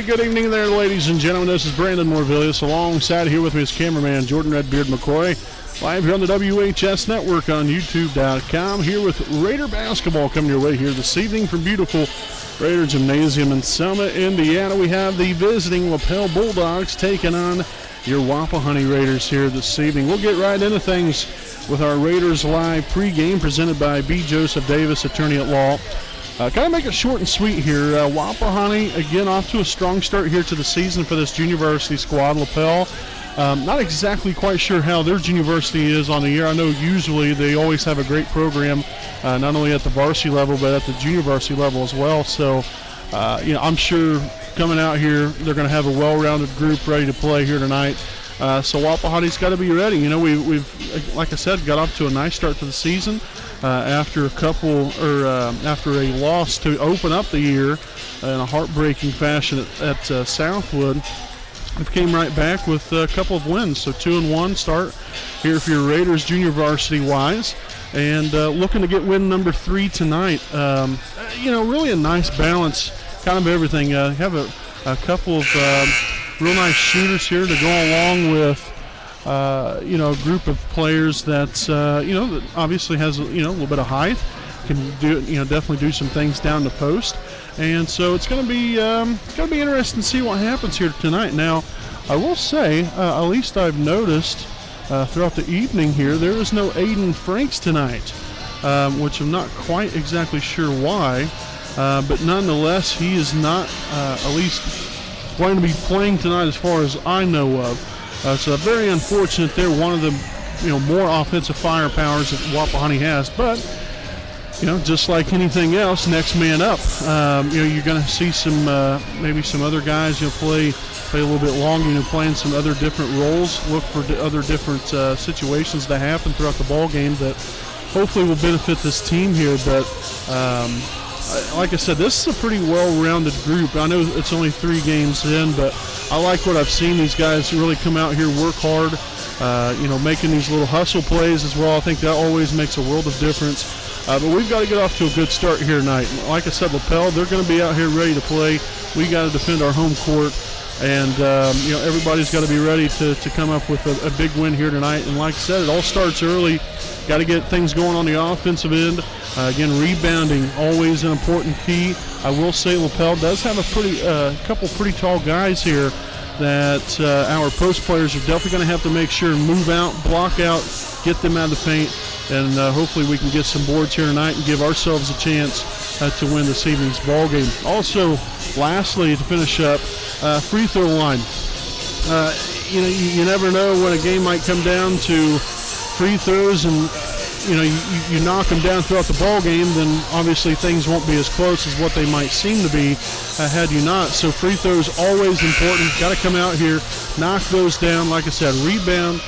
right, good evening there, ladies and gentlemen. This is Brandon Morvillius. Alongside here with me is cameraman Jordan Redbeard McCoy. Live here on the WHS Network on YouTube.com. Here with Raider basketball coming your way here this evening from beautiful Raider Gymnasium in Selma, Indiana. We have the visiting Lapel Bulldogs taking on your Wapahani Raiders here this evening. We'll get right into things with our Raiders Live pregame presented by B. Joseph Davis, attorney at law. Kind of make it short and sweet here. Wapahani, again, off to a strong start here to the season for this junior varsity squad. Lapel, not exactly quite sure how their junior varsity is on the year. I know usually they always have a great program, not only at the varsity level, but at the junior varsity level as well. So, I'm sure coming out here, they're going to have a well-rounded group ready to play here tonight. So Wapahani's got to be ready. You know, we've, like I said, got off to a nice start to the season. After a loss to open up the year in a heartbreaking fashion at Southwood, we came right back with a couple of wins. So 2-1 start here for your Raiders junior varsity wise, and looking to get win number 3 tonight. Really a nice balance, kind of everything. Have a couple of real nice shooters here to go along with. A group of players that obviously has a little bit of height, can do definitely do some things down the post, and so it's going to be interesting to see what happens here tonight. Now, I will say, at least I've noticed throughout the evening here, there is no Aiden Franks tonight, which I'm not quite exactly sure why, but nonetheless, he is not at least going to be playing tonight as far as I know of. So very unfortunate there. One of the more offensive firepowers that Wapahani has, but just like anything else, next man up. You're going to see some maybe some other guys play a little bit longer, playing some other different roles. Look for other different situations to happen throughout the ball game that hopefully will benefit this team here. But like I said, this is a pretty well-rounded group. I know it's only 3 games in, but I like what I've seen. These guys really come out here, work hard, making these little hustle plays as well. I think that always makes a world of difference. But we've got to get off to a good start here tonight. Like I said, Lapel, they're going to be out here ready to play. We got to defend our home court, and everybody's got to be ready to come up with a big win here tonight. And like I said, it all starts early. Got to get things going on the offensive end. Again, rebounding, always an important key. I will say Lapel does have a couple pretty tall guys here that our post players are definitely going to have to make sure and move out, block out, get them out of the paint, and hopefully we can get some boards here tonight and give ourselves a chance to win this evening's ball game. Also, lastly, to finish up, free throw line. You never know when a game might come down to free throws, and you knock them down throughout the ball game, then obviously things won't be as close as what they might seem to be had you not. So free throws always important. Got to come out here, knock those down. Like I said, rebound,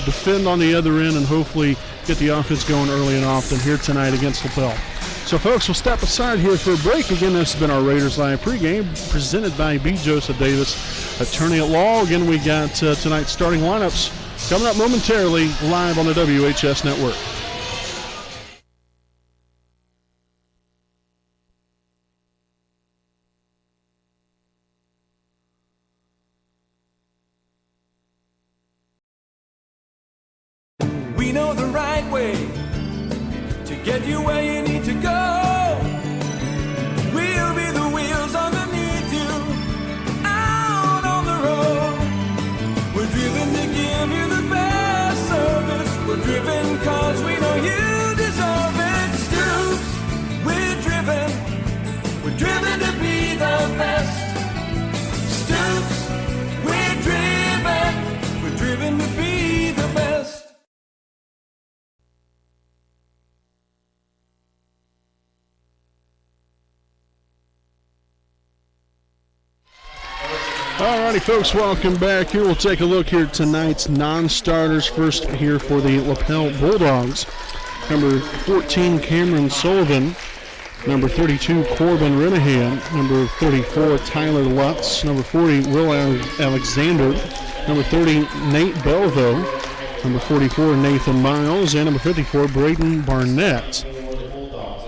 defend on the other end, and hopefully get the offense going early and often here tonight against Lapel. So, folks, we'll step aside here for a break. Again, this has been our Raiders Live pregame presented by B. Joseph Davis, attorney at law. Again, we got tonight's starting lineups coming up momentarily live on the WHS Network. We know the right way to get you where you need to go. We'll be the wheels underneath you, out on the road. We're driven to give you the best service. We're driven cause we know you deserve it. Stoops, we're driven to be the best. Stoops, we're driven to be the best. Alrighty, folks, welcome back. Here we'll take a look here at tonight's non-starters. First here for the Lapel Bulldogs. Number 14, Cameron Sullivan. Number 32, Corbin Renahan. Number 34, Tyler Lutz. Number 40, Will Alexander. Number 30, Nate Belvo. Number 44, Nathan Miles. And number 54, Braden Barnett.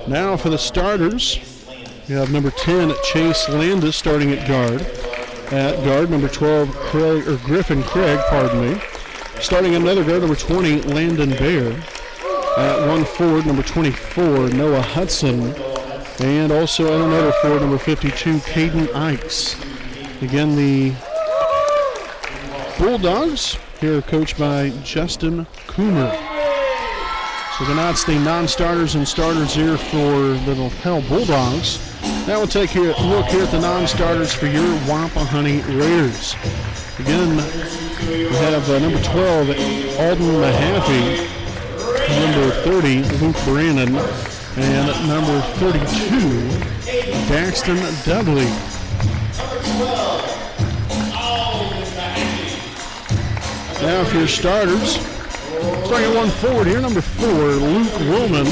Now for the starters, you have number 10, Chase Landis starting at guard. At guard, number 12, Griffin Craig, pardon me. Starting another guard, number 20, Landon Bear. At one forward, number 24, Noah Hudson. And also at another forward, number 52, Caden Ikes. Again, the Bulldogs here coached by Justin Coomer. So that's the non-starters and starters here for the Lapel Bulldogs. Now we'll take a look here at the non-starters for your Wapahani Raiders. Again, we have number 12, Alden Mahaffey, number 30, Luke Brandon, and number 32, Daxton Dudley. Now for your starters, starting at one forward here, number 4, Luke Willman.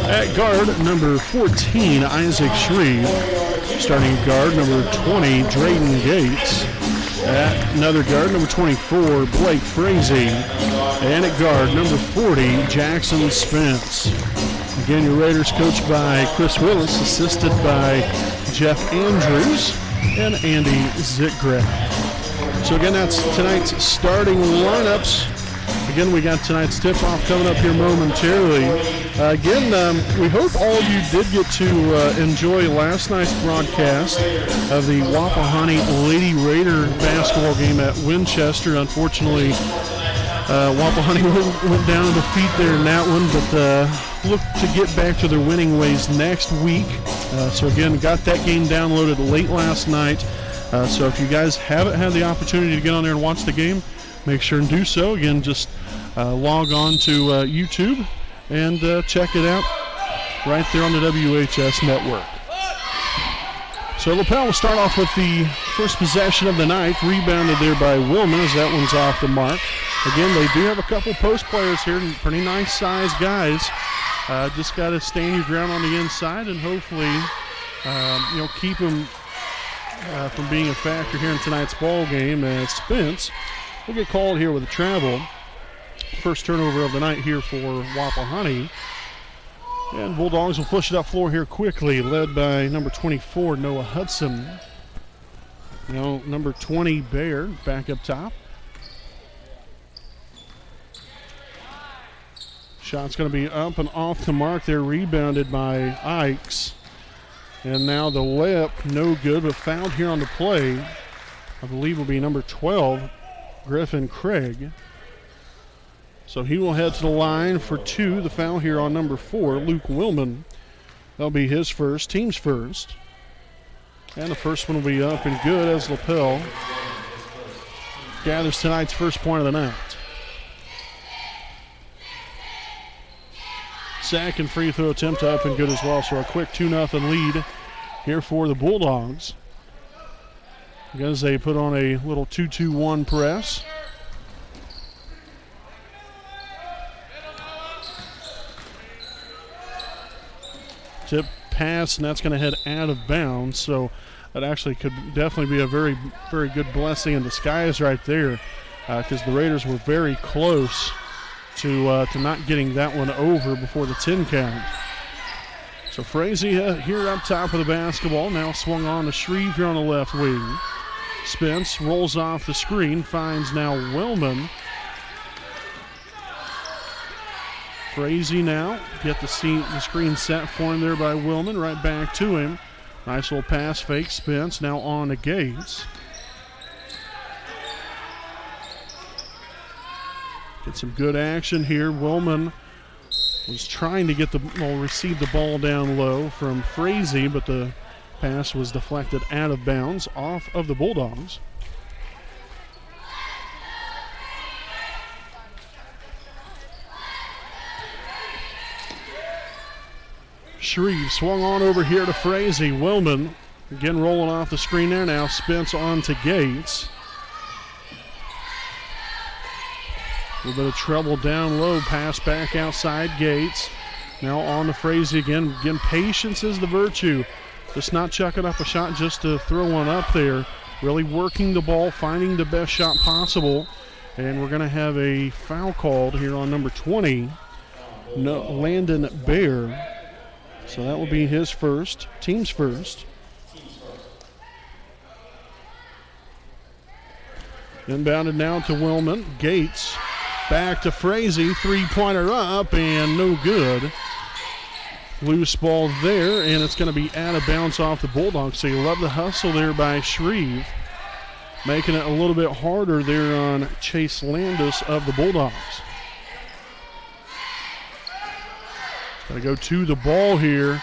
At guard, number 14, Isaac Shreve. Starting guard, number 20, Drayden Gates. At another guard, number 24, Blake Frazee. And at guard, number 40, Jackson Spence. Again, your Raiders coached by Chris Willis, assisted by Jeff Andrews and Andy Zitgraf. So again, that's tonight's starting lineups. Again, we got tonight's tip-off coming up here momentarily. We hope all of you did get to enjoy last night's broadcast of the Wapahani Lady Raider basketball game at Winchester. Unfortunately, Wapahani went down to defeat there in that one, but look to get back to their winning ways next week. So again, got that game downloaded late last night. So if you guys haven't had the opportunity to get on there and watch the game, make sure and do so. Again, just log on to YouTube and check it out right there on the WHS network. So Lapel will start off with the first possession of the night, rebounded there by Willman as that one's off the mark. Again, they do have a couple post players here, pretty nice sized guys. Just got to stand your ground on the inside and hopefully keep them from being a factor here in tonight's ball game, as Spence will get called here with a travel. First turnover of the night here for Wapahani. And Bulldogs will push it up floor here quickly, led by number 24, Noah Hudson. Now number 20, Bear, back up top. Shot's going to be up and off the mark there, rebounded by Ikes. And now the layup, no good, but fouled here on the play. I believe will be number 12, Griffin Craig. So he will head to the line for 2. The foul here on number 4, Luke Willman. That'll be his first, team's first. And the first one will be up and good as Lapel gathers tonight's first point of the night. Second free throw attempt up and good as well. So a quick 2-0 lead here for the Bulldogs. As they put on a little 2-2-1 press. Tip pass, and that's going to head out of bounds. So that actually could definitely be a very, very good blessing in disguise right there, because the Raiders were very close to not getting that one over before the 10 count. So Frazee here up top of the basketball. Now swung on to Shreve here on the left wing. Spence rolls off the screen, finds now Willman. Frazee now get the screen set for him there by Willman. Right back to him. Nice little pass fake. Spence now on to Gates. Get some good action here. Willman was trying to receive the ball down low from Frazee, but the pass was deflected out of bounds off of the Bulldogs. Shreve swung on over here to Frazee. Willman again rolling off the screen there now. Spence on to Gates. A little bit of trouble down low. Pass back outside Gates. Now on to Frazee again. Again, patience is the virtue. Just not chucking up a shot just to throw one up there. Really working the ball, finding the best shot possible. And we're going to have a foul called here on number 20, Landon Bear. So that will be his first, team's first. Inbounded now to Willman. Gates back to Frazee. Three-pointer up and no good. Loose ball there, and it's going to be out of bounds off the Bulldogs. So you love the hustle there by Shreve, making it a little bit harder there on Chase Landis of the Bulldogs. Got to go to the ball here,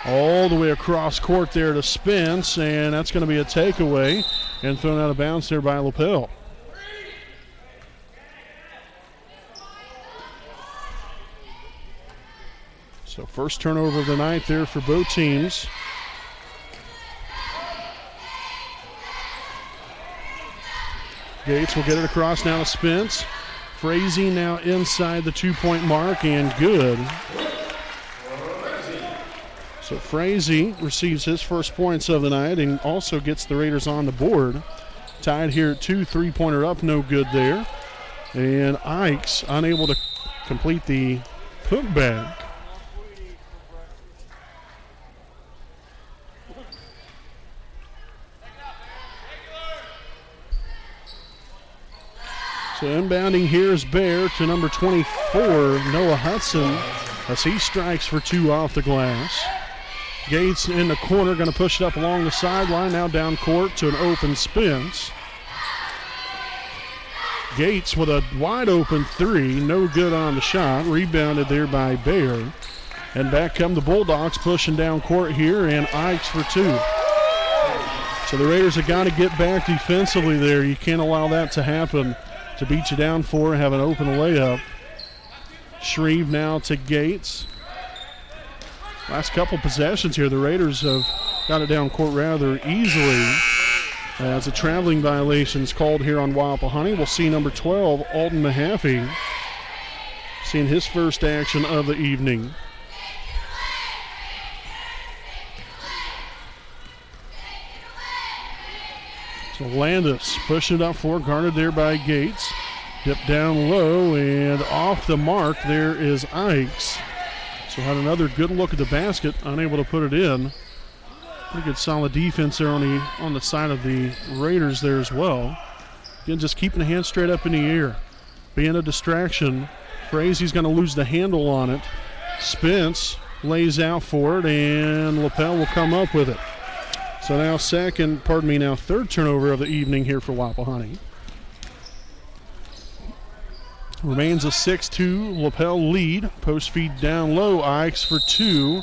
all the way across court there to Spence, and that's going to be a takeaway and thrown out of bounds there by Lapel. So first turnover of the night there for both teams. Gates will get it across now to Spence. Frazee now inside the 2-point mark and good. So Frazee receives his first points of the night and also gets the Raiders on the board. Tied here at 2, three-pointer up, no good there. And Ikes unable to complete the putback. So inbounding here is Bear to number 24, Noah Hudson, as he strikes for 2 off the glass. Gates in the corner, going to push it up along the sideline, now down court to an open Spence. Gates with a wide open 3, no good on the shot, rebounded there by Bear. And back come the Bulldogs pushing down court here, and Ikes for 2. So the Raiders have got to get back defensively there. You can't allow that to happen. To beat you down 4 and have an open layup. Shreve now to Gates. Last couple possessions here, the Raiders have got it down court rather easily. As a traveling violation is called here on Wapahani. We'll see number 12, Alden Mahaffey, seeing his first action of the evening. So Landis pushing it up for, guarded there by Gates. Dip down low and off the mark there is Ikes. So had another good look at the basket, unable to put it in. Pretty good solid defense there on the side of the Raiders there as well. Again, just keeping the hand straight up in the air. Being a distraction. Frazee's going to lose the handle on it. Spence lays out for it and Lapel will come up with it. So now third turnover of the evening here for Wapahani. Remains a 6-2 Lapel lead. Post feed down low. Ikes for 2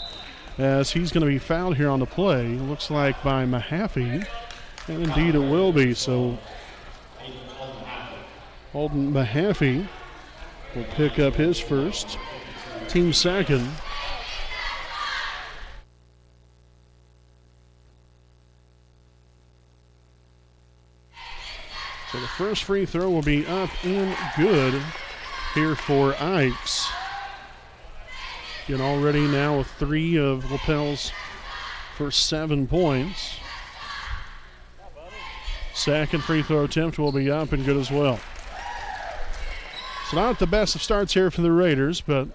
as he's going to be fouled here on the play. Looks like by Mahaffey. And indeed it will be. So Alden Mahaffey will pick up his first. Team second. So the first free throw will be up and good here for Ikes. Again, already now with 3 of Lapel's first 7 points. Second free throw attempt will be up and good as well. So not the best of starts here for the Raiders, but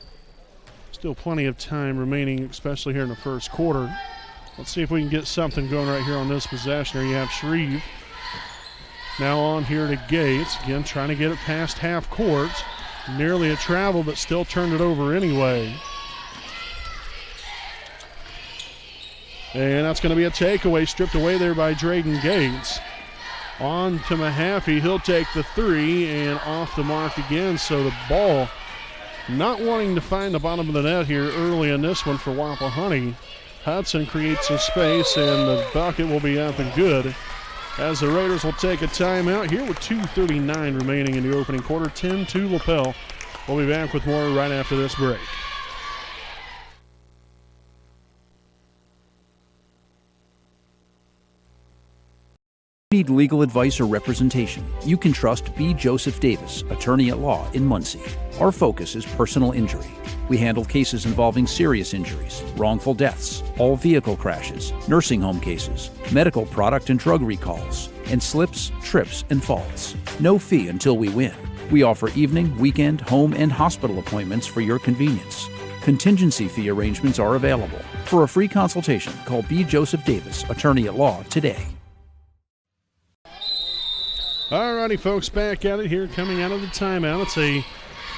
still plenty of time remaining, especially here in the first quarter. Let's see if we can get something going right here on this possession. There you have Shreve. Now on here to Gates. Again, trying to get it past half court. Nearly a travel, but still turned it over anyway. And that's going to be a takeaway, stripped away there by Drayden Gates. On to Mahaffey. He'll take the 3 and off the mark again. So the ball not wanting to find the bottom of the net here early in this one for Wapahani. Hudson creates some space, and the bucket will be up and good. As the Raiders will take a timeout here with 2:39 remaining in the opening quarter. 10-2 Lapel. We'll be back with more right after this break. Need legal advice or representation, you can trust B. Joseph Davis, attorney at law in Muncie. Our focus is personal injury. We handle cases involving serious injuries, wrongful deaths, all vehicle crashes, nursing home cases, medical product and drug recalls, and slips, trips, and falls. No fee until we win. We offer evening, weekend, home, and hospital appointments for your convenience. Contingency fee arrangements are available. For a free consultation, call B. Joseph Davis, attorney at law, today. All righty, folks, back at it here, coming out of the timeout. It's a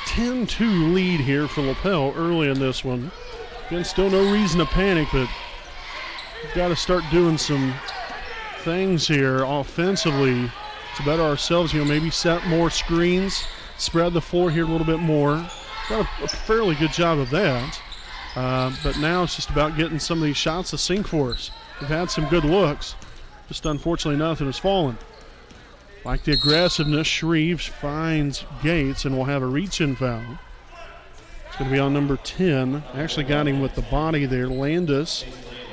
10-2 lead here for Lapel early in this one. Again, still no reason to panic, but we've got to start doing some things here offensively to better ourselves. Maybe set more screens, spread the floor here a little bit more. Got a fairly good job of that. But now it's just about getting some of these shots to sink for us. We've had some good looks. Just unfortunately nothing has fallen. Like the aggressiveness, Shreves finds Gates and will have a reach-in foul. It's going to be on number 10. Actually got him with the body there. Landis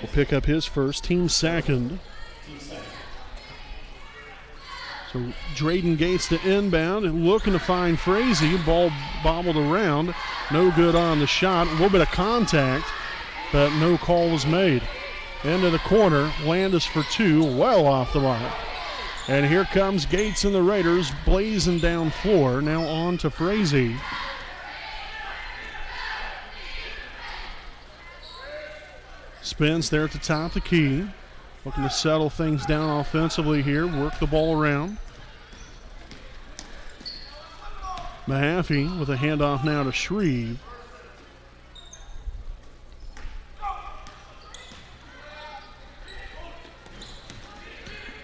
will pick up his first, team second. So Drayden Gates to inbound and looking to find Frazee. Ball bobbled around. No good on the shot. A little bit of contact, but no call was made. Into the corner. Landis for two. Well off the mark. And here comes Gates and the Raiders blazing down floor. Now on to Frazee. Spence there at the top of the key. Looking to settle things down offensively here. Work the ball around. Mahaffey with a handoff now to Shreve.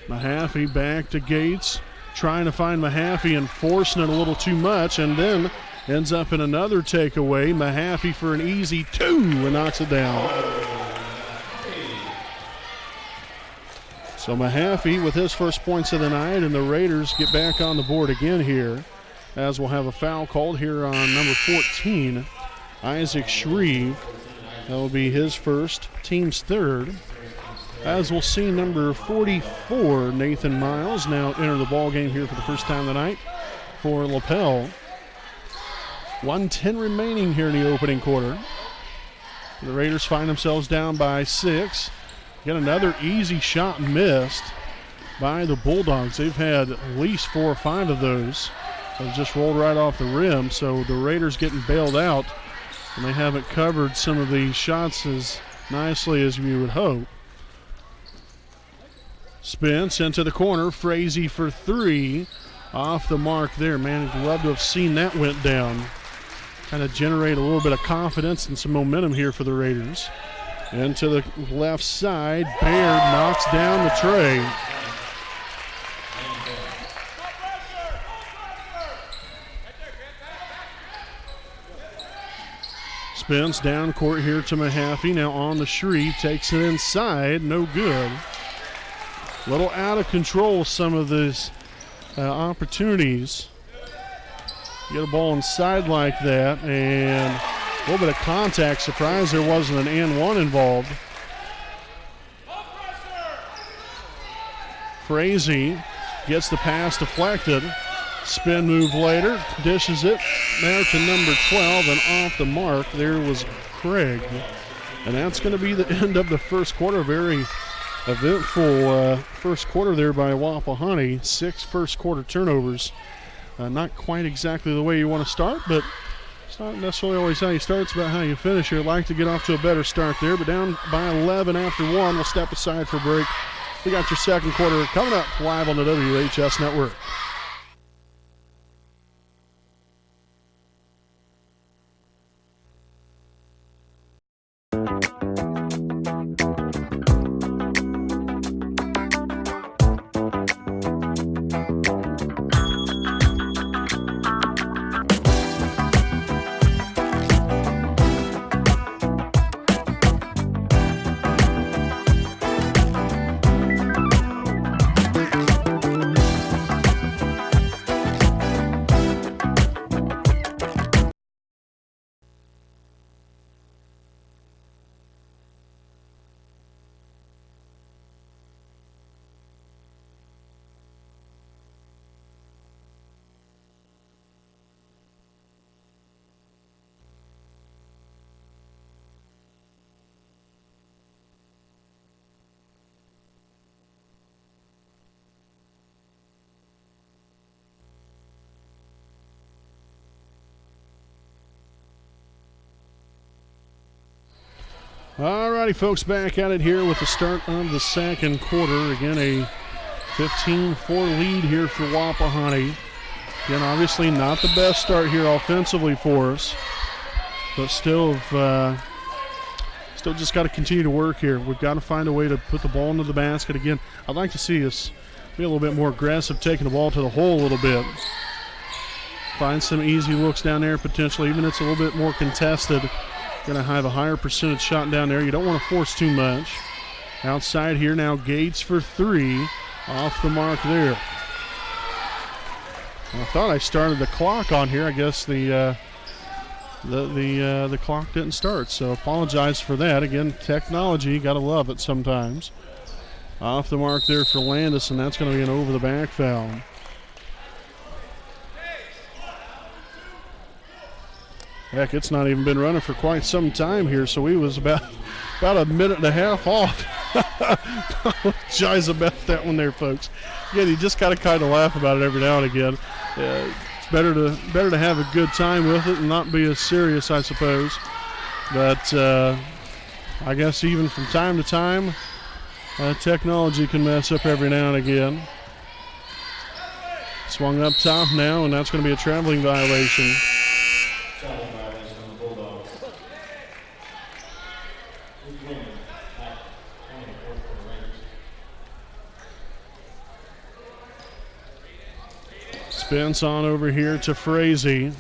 Mahaffey back to Gates, trying to find Mahaffey and forcing it a little too much, and then ends up in another takeaway. Mahaffey for an easy two and knocks it down. So Mahaffey with his first points of the night, and the Raiders get back on the board again here, as we'll have a foul called here on number 14, Isaac Shreve. That will be his first, team's third. As we'll see number 44, Nathan Miles, now enter the ball game here for the first time tonight for Lapel. 1:10 remaining here in the opening quarter. The Raiders find themselves down by 6. Get another easy shot missed by the Bulldogs. They've had at least 4 or 5 of those. They've just rolled right off the rim, so the Raiders getting bailed out, and they haven't covered some of these shots as nicely as we would hope. Spence into the corner. Frazee for 3. Off the mark there. Man, I'd love to have seen that went down. Kind of generate a little bit of confidence and some momentum here for the Raiders. Into the left side. Baird knocks down the tray. Spence down court here to Mahaffey. Now on the Shreve. Takes it inside. No good. A little out of control, some of these opportunities. You get a ball inside like that, and a little bit of contact. Surprised there wasn't an and one involved. Frazee gets the pass deflected. Spin move later, dishes it there to number 12, and off the mark there was Craig. And that's going to be the end of the first quarter. Very eventful first quarter there by Wapahani. 6 first quarter turnovers. Not quite exactly the way you want to start, but it's not necessarily always how you start. It's about how you finish. You'd like to get off to a better start there, but down by 11 after 1. We'll step aside for break. We got your second quarter coming up live on the WHS Network. All righty, folks, back at it here with the start of the second quarter. Again, a 15-4 lead here for Wapahani. Again, obviously not the best start here offensively for us, but still just got to continue to work here. We've got to find a way to put the ball into the basket. Again, I'd like to see us be a little bit more aggressive, taking the ball to the hole a little bit. Find some easy looks down there potentially, even if it's a little bit more contested. Going to have a higher percentage shot down there. You don't want to force too much. Outside here now, Gates for three. Off the mark there. I thought I started the clock on here. I guess the clock didn't start, so apologize for that. Again, technology, got to love it sometimes. Off the mark there for Landis, and that's going to be an over-the-back foul. Heck, it's not even been running for quite some time here, so we was about a minute and a half off. Apologize about that one there, folks. Again, you just got to kind of laugh about it every now and again. It's better to have a good time with it and not be as serious, I suppose. But I guess even from time to time, technology can mess up every now and again. Swung up top now, and that's going to be a traveling violation. Traveling violation on the Bulldogs. Spence on over here to Frazee.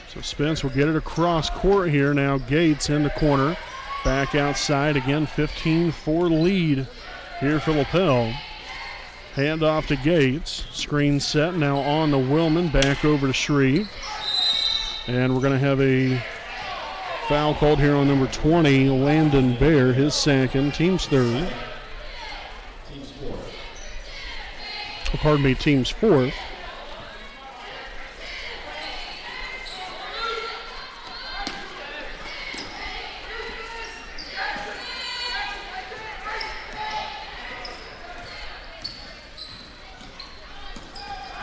So Spence will get it across court here. Now Gates in the corner. Back outside again. 15-4 lead here for Lapel. Hand off to Gates. Screen set now on to Willman. Back over to Shreve. And we're going to have a foul called here on number 20, Landon Bear, his second, team's third. Pardon me, team's fourth.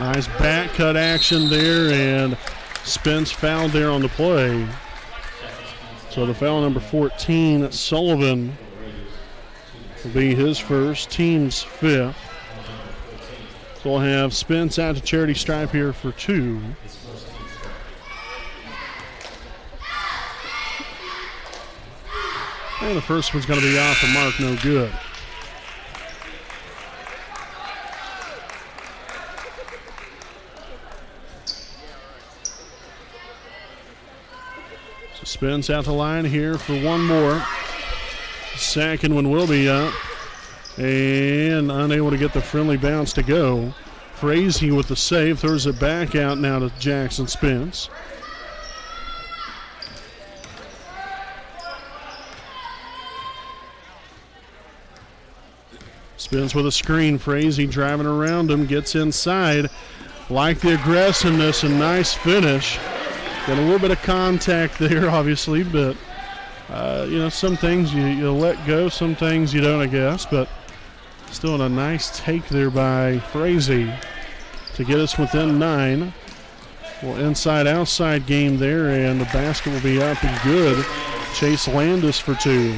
Nice back cut action there, and Spence fouled there on the play. So the foul number 14, Sullivan, will be his first, team's fifth. So we'll have Spence out to charity stripe here for two. And the first one's going to be off the mark, no good. So Spence out the line here for one more. Second one will be up. And unable to get the friendly bounce to go. Frazee with the save, throws it back out now to Jackson Spence. Spence with a screen. Frazee driving around him, gets inside. Like the aggressiveness and nice finish. Got a little bit of contact there, obviously, but some things you let go, some things you don't, I guess. But still a nice take there by Frazee to get us within 9. Well, inside-outside game there, and the basket will be up and good. Chase Landis for two.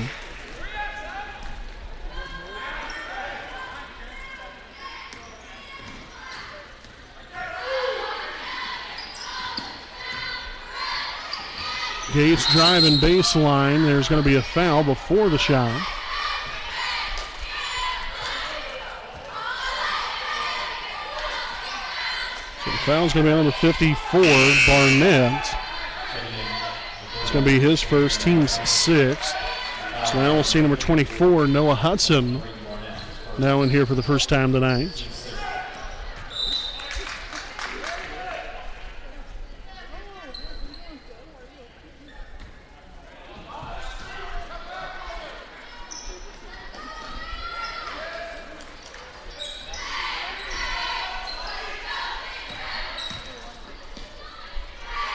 Gates driving baseline. There's going to be a foul before the shot. So the foul's going to be on number 54, Barnett. It's going to be his first, team's sixth. So now we'll see number 24, Noah Hudson, now in here for the first time tonight.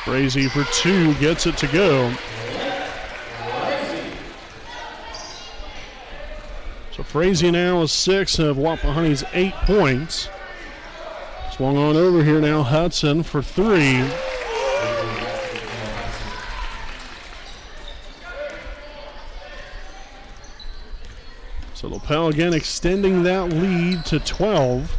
Frazee for two, gets it to go. So Frazee now is 6 of Wapahani's 8 points. Swung on over here now, Hudson for 3. So Lapel again extending that lead to 12.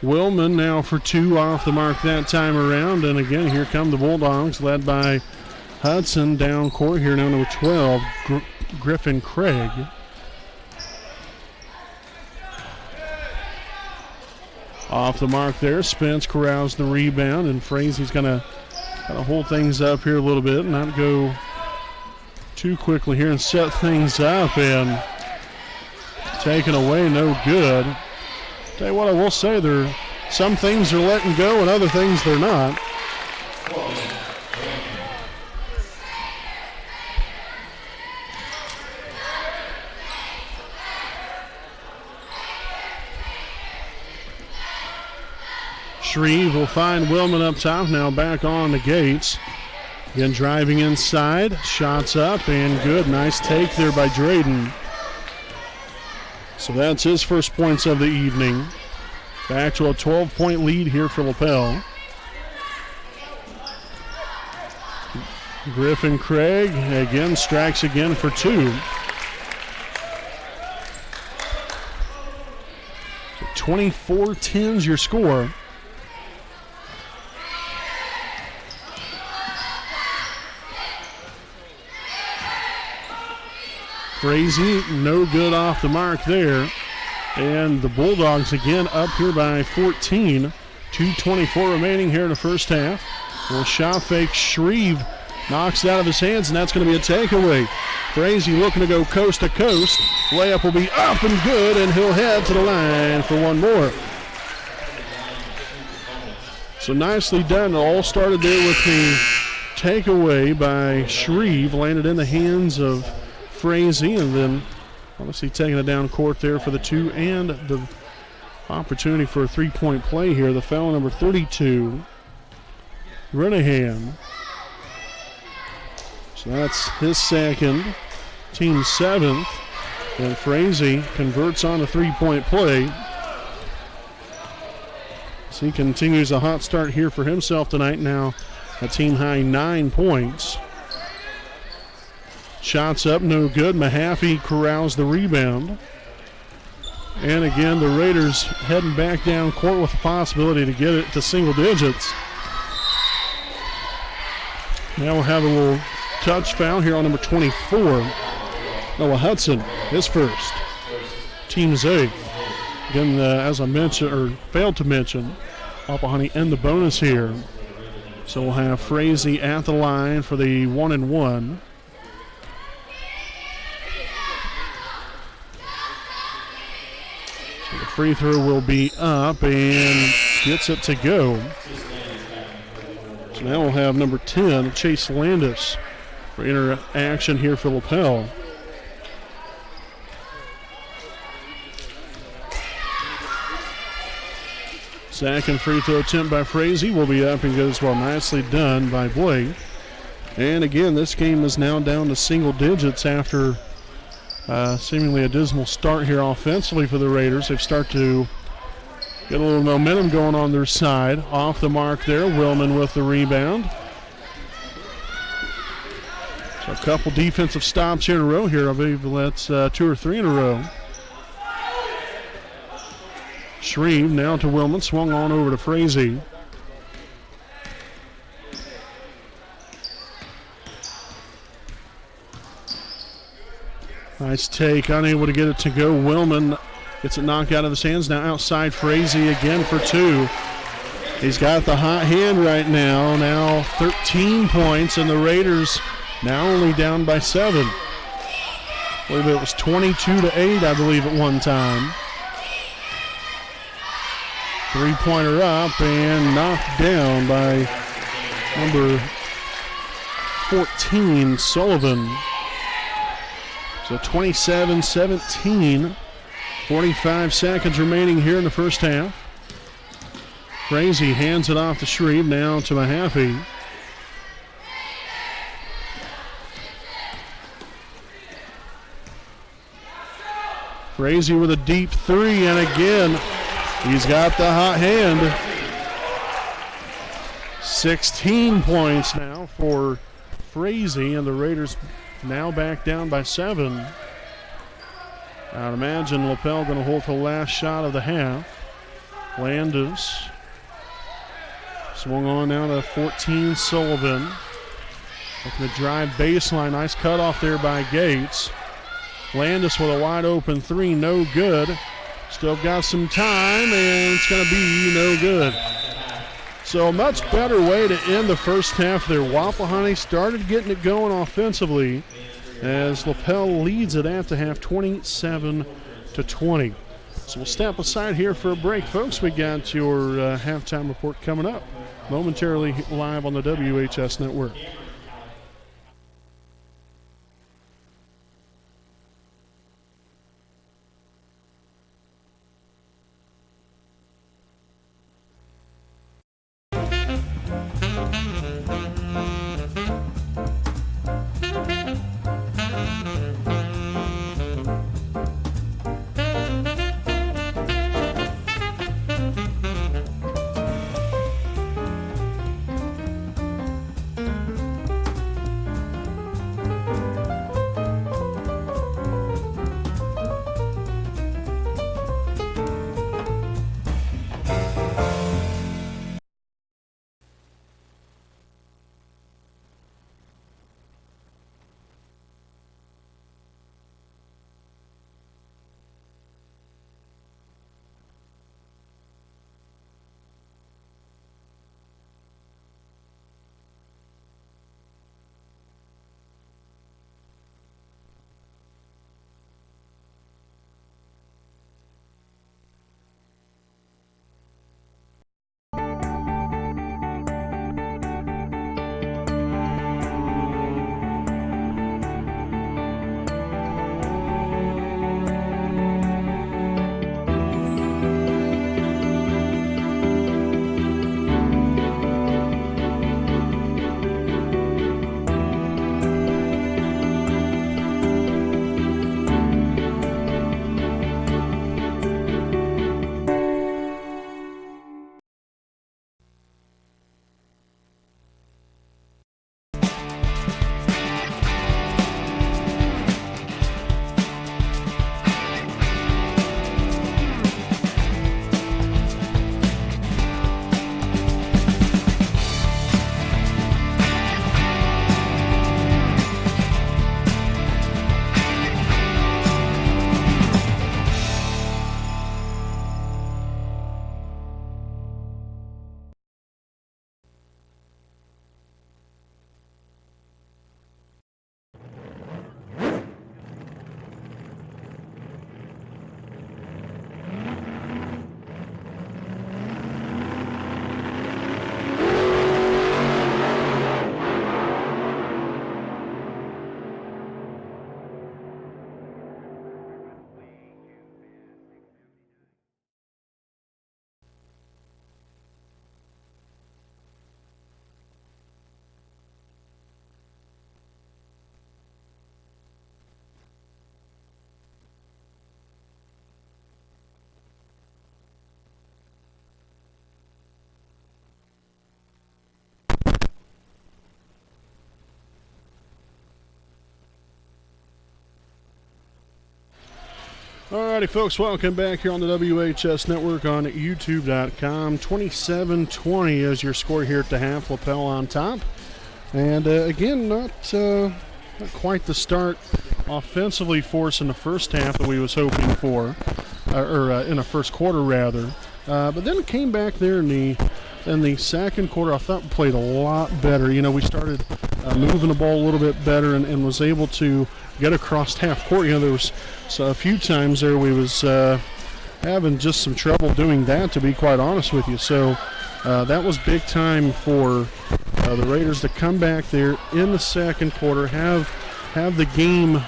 Willman now for 2 off the mark that time around. And again, here come the Bulldogs led by Hudson down court here, now number 12, Griffin Craig. Off the mark there, Spence corrals the rebound, and Frazie's going to kind of hold things up here a little bit and not go too quickly here and set things up, and taken away, no good. Tell you what, I will say, some things are letting go and other things they're not. Shreve will find Willman up top, now back on the Gates. Again, driving inside, shots up, and good. Nice take there by Drayden. So that's his first points of the evening. Back to a 12-point lead here for Lapel. Griffin Craig again strikes again for 2. So 24-10's your score. Frazee, no good off the mark there. And the Bulldogs again up here by 14. 2:24 remaining here in the first half. Well, shot fake, Shreve knocks it out of his hands, and that's going to be a takeaway. Frazee looking to go coast to coast. Layup will be up and good, and he'll head to the line for one more. So nicely done. It all started there with the takeaway by Shreve, landed in the hands of Frazee, and then obviously taking it down court there for the 2 and the opportunity for a 3-point play here. The foul number 32, Renahan. So that's his second, team's 7th, and Frazee converts on a 3-point play. So he continues a hot start here for himself tonight, now a team high 9 points. Shots up, no good. Mahaffey corrals the rebound. And again, the Raiders heading back down court with the possibility to get it to single digits. Now we'll have a little touch foul here on number 24. Noah Hudson, his first. Team's 8th. Again, as I mentioned, or failed to mention, Wapahani in the bonus here. So we'll have Frazee at the line for the 1-and-1. The free throw will be up and gets it to go. So now we'll have number 10, Chase Landis, for interaction here for Lapel. Second free throw attempt by Frazee will be up and goes well. Nicely done by Blake. And again, this game is now down to single digits after seemingly a dismal start here offensively for the Raiders. They start to get a little momentum going on their side. Off the mark there, Willman with the rebound. So a couple defensive stops here in a row here. I believe that's 2 or 3 in a row. Shreve now to Willman, swung on over to Frazee. Nice take, unable to get it to go. Willman gets it knocked out of his hands. Now outside Frazee again for 2. He's got the hot hand right now. Now 13 points, and the Raiders now only down by 7. I believe it was 22-8, I believe, at one time. Three-pointer up and knocked down by number 14, Sullivan. So 27-17, 45 seconds remaining here in the first half. Frazee hands it off to Shreve, now to Mahaffey. Frazee with a deep 3, and again, he's got the hot hand. 16 points now for Frazee, and the Raiders now back down by 7. I'd imagine Lapel going to hold the last shot of the half. Landis swung on now to 14, Sullivan. Looking to drive baseline. Nice cutoff there by Gates. Landis with a wide open three, no good. Still got some time, and it's going to be no good. So a much better way to end the first half there. Wapahani started getting it going offensively as Lapel leads it at the half 27-20. So we'll step aside here for a break, folks. We got your halftime report coming up momentarily live on the WHS Network. Alrighty, folks, welcome back here on the WHS Network on YouTube.com. 27-20 is your score here at the half. Lapel on top. And again, not quite the start offensively for us in the first half that we was hoping for, or in the first quarter rather. But then it came back there in the second quarter. I thought we played a lot better. You know, we started moving the ball a little bit better and was able to get across half court. You know, there was a few times there we was having just some trouble doing that, to be quite honest with you. So that was big time for the Raiders to come back there in the second quarter, have the game,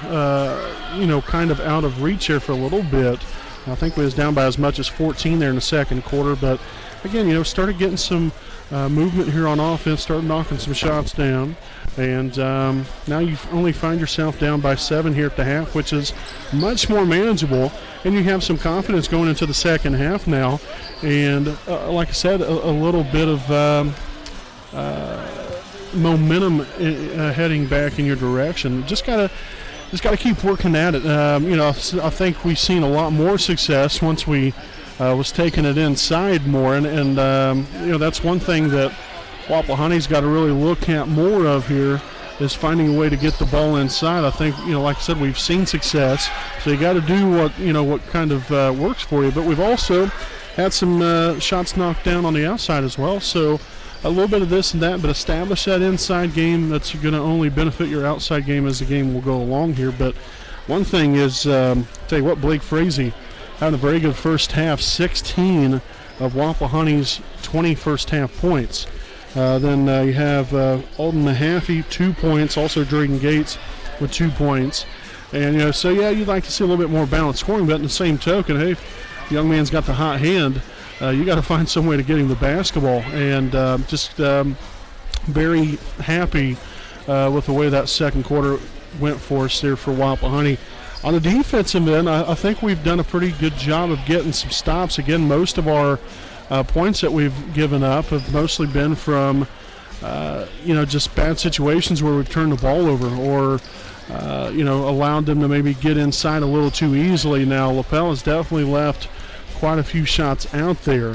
kind of out of reach here for a little bit. I think we was down by as much as 14 there in the second quarter, but again, started getting some movement here on offense, started knocking some shots down, and now you only find yourself down by 7 here at the half, which is much more manageable, and you have some confidence going into the second half now, and like I said, a little bit of momentum heading back in your direction. Just gotta just got to keep working at it. I think we've seen a lot more success once we was taking it inside more, and that's one thing that Wapahani's got to really look at more of here, is finding a way to get the ball inside. I think, like I said, we've seen success, so you got to do what kind of works for you. But we've also had some shots knocked down on the outside as well, so a little bit of this and that, but establish that inside game. That's going to only benefit your outside game as the game will go along here. But one thing is, tell you what, Blake Frazee having a very good first half, 16 of Wapahani's 20 first half points. Then you have Alden Mahaffey, 2 points, also Drayden Gates with 2 points. And, so yeah, you'd like to see a little bit more balanced scoring, but in the same token, hey, if the young man's got the hot hand, you got to find some way to get him the basketball. And just very happy with the way that second quarter went for us there for Wapahani. On the defensive end, I think we've done a pretty good job of getting some stops. Again, most of our points that we've given up have mostly been from, just bad situations where we've turned the ball over or, allowed them to maybe get inside a little too easily. Now, Lapel has definitely left quite a few shots out there,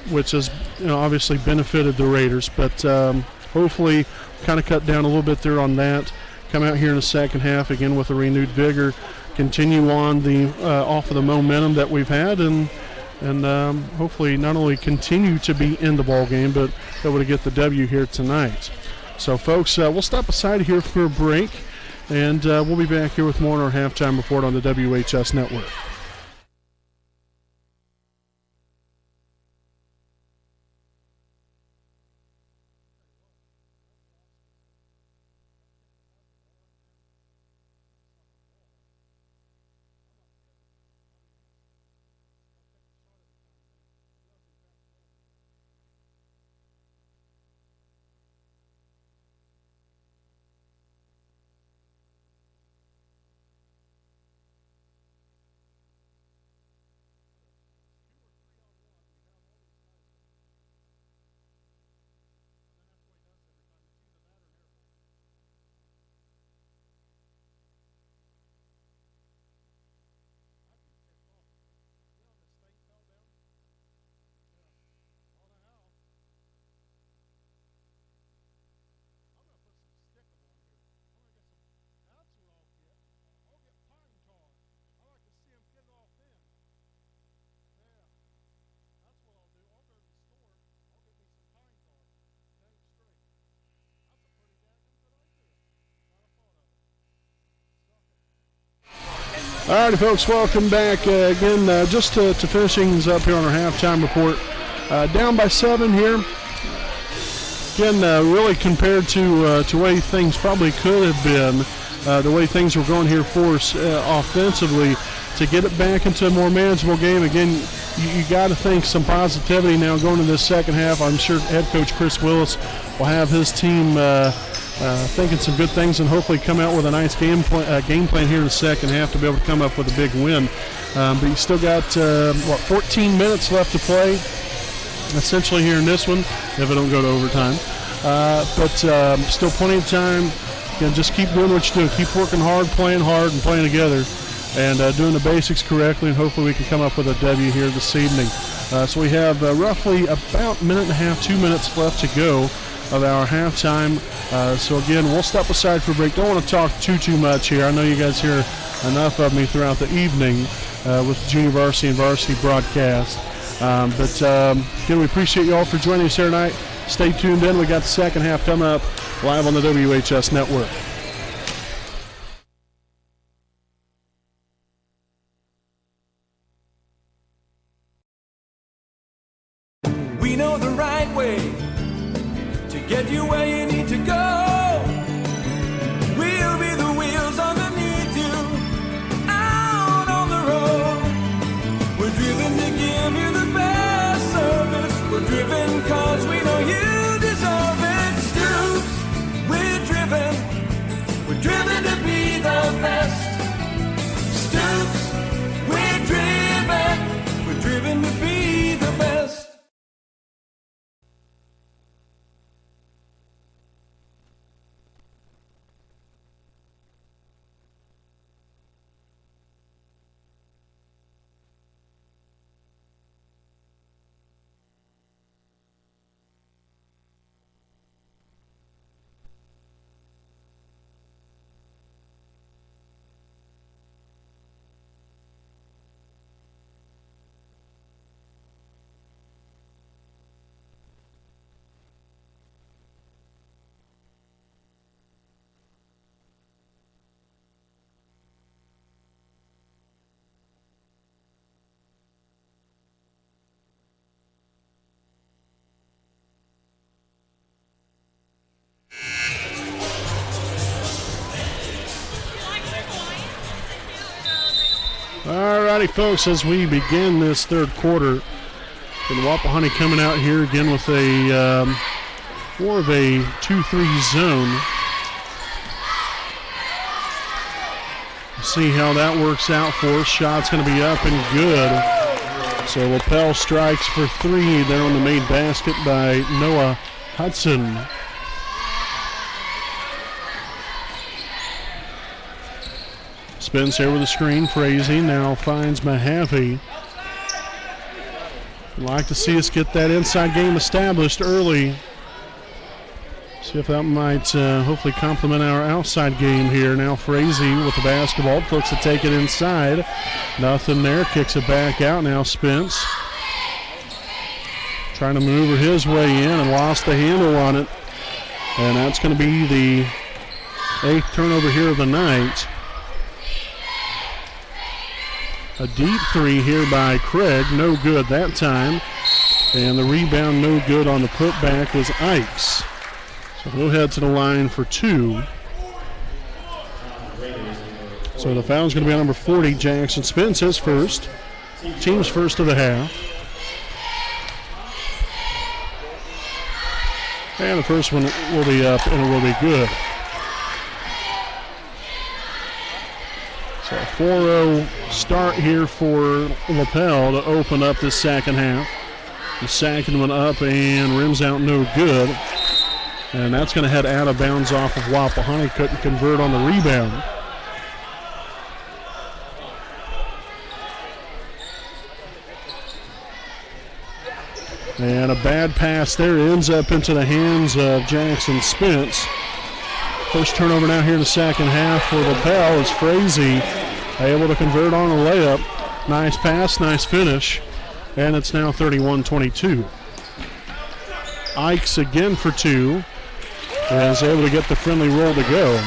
which has, obviously benefited the Raiders. But hopefully kind of cut down a little bit there on that. Come out here in the second half again with a renewed vigor, continue on the off of the momentum that we've had, and hopefully not only continue to be in the ball game, but able to get the W here tonight. So, folks, we'll step aside here for a break, and we'll be back here with more on our halftime report on the WHS Network. All righty, folks, welcome back again. Just to finish things up here on our halftime report, down by 7 here. Again, really compared to the way things probably could have been, the way things were going here for us offensively, to get it back into a more manageable game. Again, you got to think some positivity now going into this second half. I'm sure head coach Chris Willis will have his team thinking some good things and hopefully come out with a nice game plan here in the second half to be able to come up with a big win. But you still got, 14 minutes left to play, essentially, here in this one, if it don't go to overtime. But still plenty of time. Again, just keep doing what you do. Keep working hard, and playing together, and doing the basics correctly, and hopefully we can come up with a W here this evening. So we have roughly about a minute and a half, 2 minutes left to go of our halftime. So again, we'll step aside for a break. Don't want to talk too much here. I know you guys hear enough of me throughout the evening with the junior varsity and varsity broadcast. But again, we appreciate you all for joining us here tonight. Stay tuned in. We got the second half coming up live on the WHS Network. We know the right way to get you where you need to go. We'll be the wheels underneath you, out on the road. We're driven to give you the best service. We're driven cause we know you deserve it. Stoops, we're driven to be the best. Stoops, we're driven to be the best. All righty, folks, as we begin this third quarter, and Wapahani coming out here again with a more of a 2-3 zone. See how that works out for us. Shot's going to be up and good. So Lapel strikes for 3 there on the main basket by Noah Hudson. Spins here with a screen. Frazee now finds Mahaffey. I'd like to see us get that inside game established early. See if that might hopefully complement our outside game here. Now Frazee with the basketball. Looks to take it inside. Nothing there. Kicks it back out. Now Spence trying to maneuver his way in and lost the handle on it. And that's going to be the 8th turnover here of the night. A deep 3 here by Craig. No good that time. And the rebound no good on the putback was Ikes. So he'll head to the line for 2. So the foul's going to be on number 40, Jackson Spence, his first. Team's first of the half. And the first one will be up and it will be good. So a 4-0 start here for Lapel to open up this second half. The second one up and rims out no good. And that's going to head out of bounds off of Wapahani. Couldn't convert on the rebound. And a bad pass there ends up into the hands of Jackson Spence. First turnover now here in the second half for Lapel is Frazee able to convert on a layup. Nice pass, nice finish. And it's now 31-22. Ikes again for 2. And is able to get the friendly roll to go.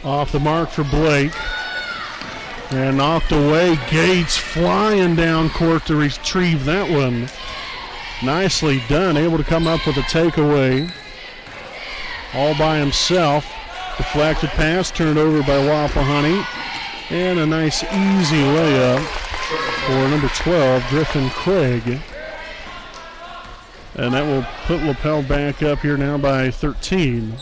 Off the mark for Blake. And knocked away. Gates flying down court to retrieve that one. Nicely done. Able to come up with a takeaway. All by himself. Deflected pass turned over by Wapahani. And a nice easy layup for number 12, Griffin Craig. And that will put Lapel back up here now by 13.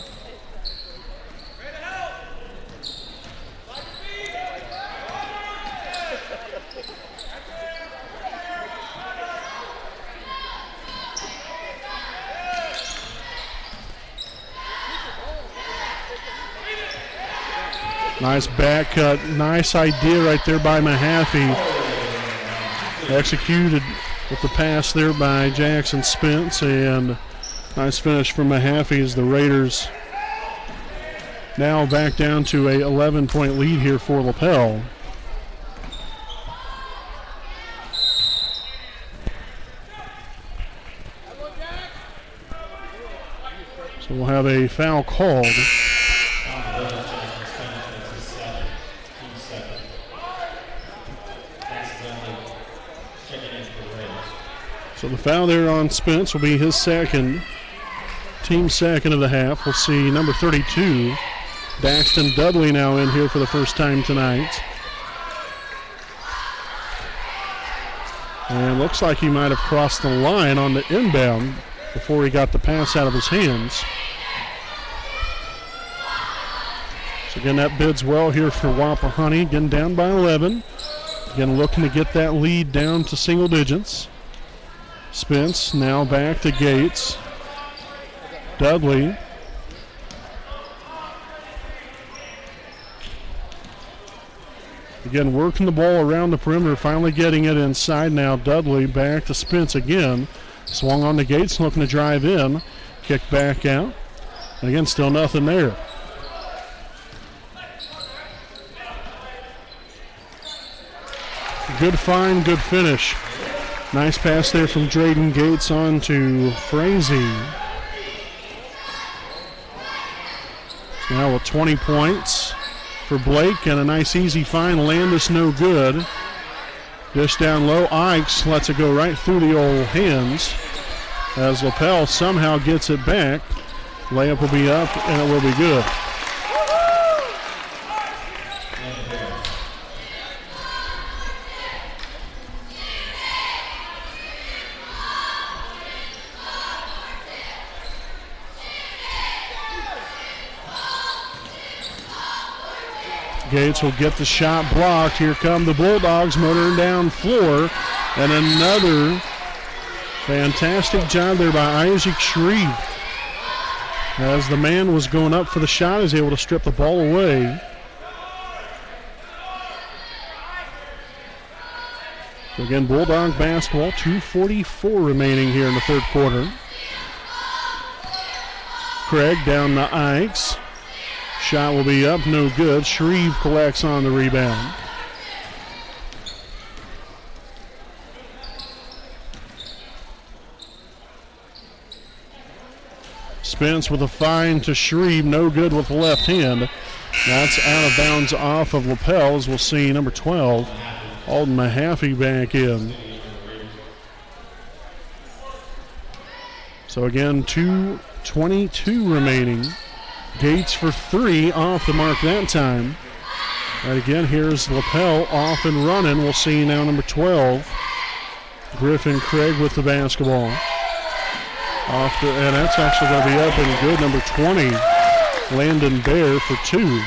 Nice back cut. Nice idea right there by Mahaffey. Executed with the pass there by Jackson Spence. And nice finish from Mahaffey as the Raiders now back down to a 11-point lead here for Lapel. So we'll have a foul called. So the foul there on Spence will be his second, team second of the half. We'll see number 32, Daxton Dudley, now in here for the first time tonight. And looks like he might have crossed the line on the inbound before he got the pass out of his hands. So again, that bids well here for Wapahani. Again, down by 11. Again, looking to get that lead down to single digits. Spence now back to Gates. Dudley. Again, working the ball around the perimeter, finally getting it inside now. Dudley back to Spence again. Swung on the Gates, looking to drive in. Kick back out. And again, still nothing there. Good find, good finish. Nice pass there from Drayden Gates on to Frazee. Now with 20 points for Blake and a nice easy find. Landis no good. Dish down low. Ikes lets it go right through the old hands as Lapel somehow gets it back. Layup will be up, and it will be good. Gates will get the shot blocked. Here come the Bulldogs motoring down floor. And another fantastic job there by Isaac Shreve. As the man was going up for the shot, is able to strip the ball away. So again, Bulldog basketball, 2:44 remaining here in the third quarter. Craig down to Ikes. Shot will be up, no good. Shreve collects on the rebound. Spence with a fine to Shreve, no good with the left hand. That's out of bounds off of Lapel, as we'll see number 12, Alden Mahaffey back in. So again, 2:22 remaining. Gates for three, off the mark that time. And again, here's Lapel off and running. We'll see now number 12, Griffin Craig with the basketball. And that's actually going to be up and good. Number 20, Landon Bear for two.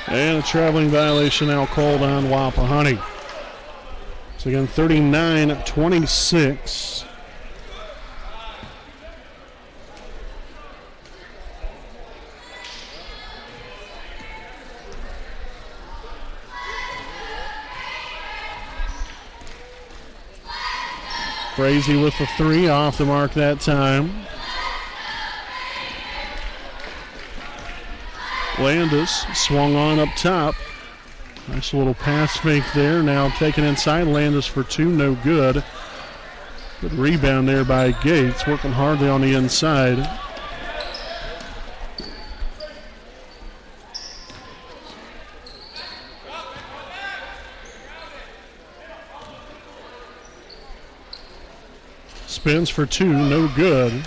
And a traveling violation now called on Wapahani. So again, 39-26. Frazee with the three, off the mark that time. Landis swung on up top. Nice little pass fake there. Now taken inside. Landis for two, no good. Good rebound there by Gates, working hardly on the inside. Spins for two, no good.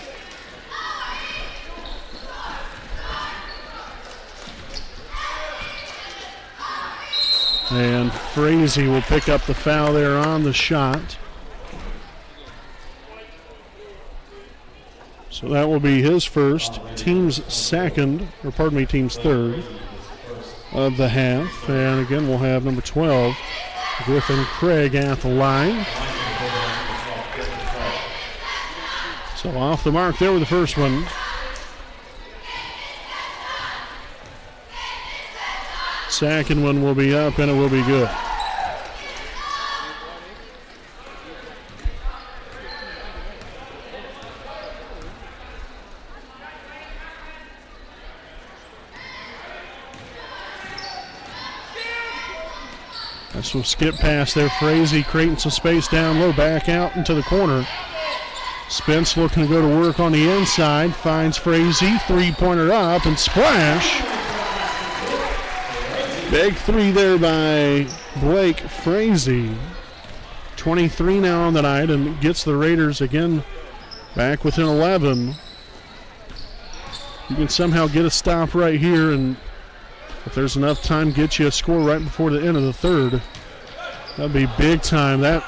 And Frazee will pick up the foul there on the shot. So that will be his first, team's third of the half. And again, we'll have number 12, Griffin Craig at the line. So off the mark there with the first one. Second one will be up, and it will be good. Nice little skip pass there. Frazee creating some space down low, back out into the corner. Spence looking to go to work on the inside, finds Frazee, three-pointer up, and splash. Big three there by Blake Frazee. 23 now on the night, and gets the Raiders again back within 11. You can somehow get a stop right here, and if there's enough time, get you a score right before the end of the third. That'd be big time. That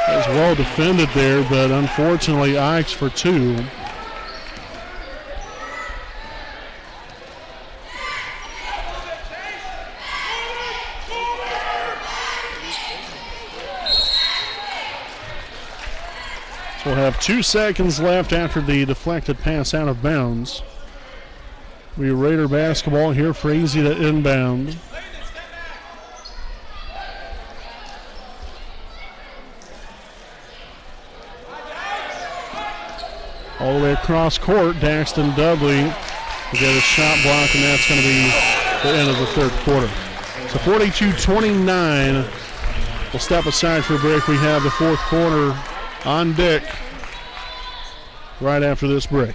was well defended there, but unfortunately, Ikes for two. We'll have 2 seconds left after the deflected pass out of bounds. We Raider basketball here. Frazee to inbound. All the way across court, Daxton Dudley will get a shot block, and that's going to be the end of the third quarter. So 42-29. We'll step aside for a break. We have the fourth quarter on deck right after this break.